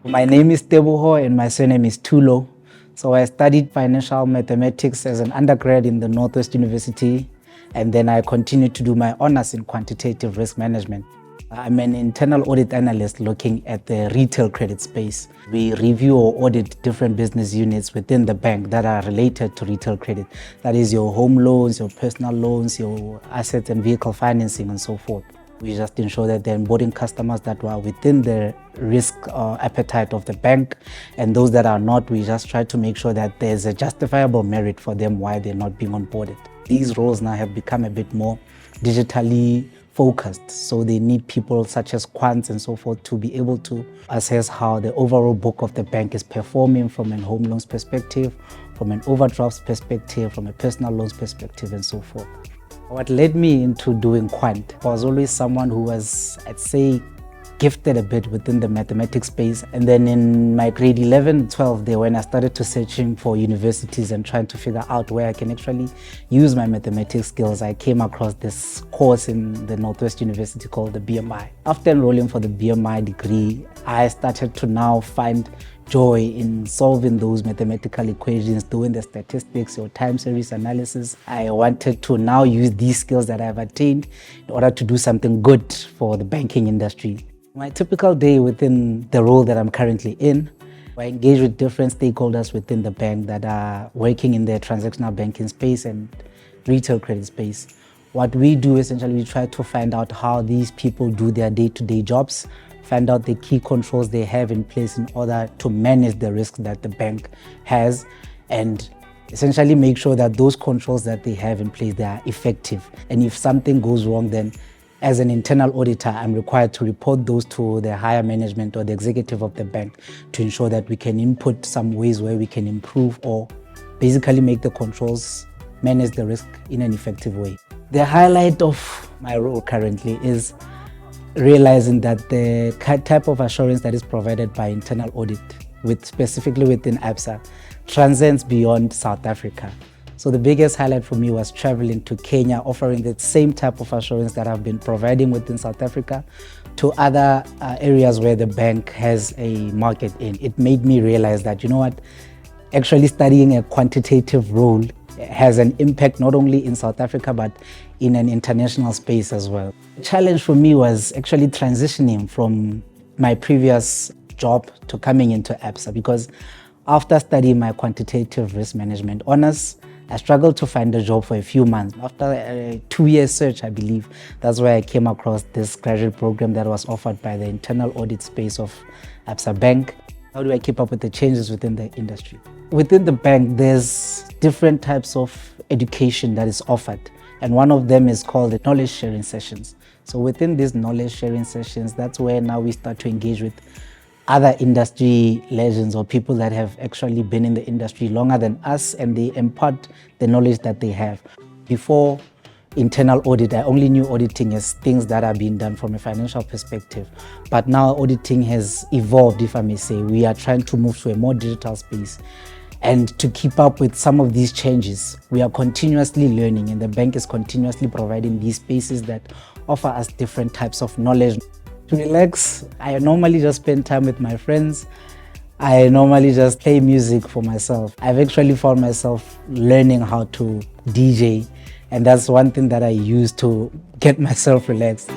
My name is Teboho and my surname is Thulo. So I studied financial mathematics as an undergrad in the Northwest University, and then I continued to do my honors in quantitative risk management. I'm an internal audit analyst looking at the retail credit space. We review or audit different business units within the bank that are related to retail credit. That is your home loans, your personal loans, your asset and vehicle financing and so forth. We just ensure that they're onboarding customers that were within the risk appetite of the bank, and those that are not, we just try to make sure that there's a justifiable merit for them why they're not being onboarded. These roles now have become a bit more digitally focused, so they need people such as quants and so forth to be able to assess how the overall book of the bank is performing from a home loans perspective, from an overdrafts perspective, from a personal loans perspective and so forth. What led me into doing quant was always someone who was, I'd say, gifted a bit within the mathematics space. And then in my grade 11 and 12 there, when I started to searching for universities and trying to figure out where I can actually use my mathematics skills, I came across this course in the Northwest University called the BMI. After enrolling for the BMI degree, I started to now find joy in solving those mathematical equations, doing the statistics or time series analysis. I wanted to now use these skills that I've attained in order to do something good for the banking industry. My typical day within the role that I'm currently in, I engage with different stakeholders within the bank that are working in the transactional banking space and retail credit space. What we do essentially, we try to find out how these people do their day-to-day jobs, find out the key controls they have in place in order to manage the risks that the bank has, and essentially make sure that those controls that they have in place, they are effective. And if something goes wrong, then as an internal auditor, I'm required to report those to the higher management or the executive of the bank to ensure that we can input some ways where we can improve or basically make the controls manage the risk in an effective way. The highlight of my role currently is realizing that the type of assurance that is provided by internal audit, specifically within ABSA, transcends beyond South Africa. So the biggest highlight for me was traveling to Kenya, offering the same type of assurance that I've been providing within South Africa to other areas where the bank has a market in. It made me realize that, you know what, actually studying a quantitative role has an impact not only in South Africa but in an international space as well. The challenge for me was actually transitioning from my previous job to coming into ABSA, because after studying my quantitative risk management honors, I struggled to find a job for a few months. After a 2-year search, I believe, that's where I came across this graduate program that was offered by the internal audit space of ABSA Bank. How do I keep up with the changes within the industry? Within the bank, there's different types of education that is offered, and one of them is called the knowledge sharing sessions. So within these knowledge sharing sessions, that's where now we start to engage with other industry legends or people that have actually been in the industry longer than us, and they impart the knowledge that they have. Before internal audit, I only knew auditing as things that are being done from a financial perspective. But now auditing has evolved, if I may say. We are trying to move to a more digital space. And to keep up with some of these changes, we are continuously learning, and the bank is continuously providing these spaces that offer us different types of knowledge. To relax, I normally just spend time with my friends. I normally just play music for myself. I've actually found myself learning how to DJ, and that's one thing that I use to get myself relaxed.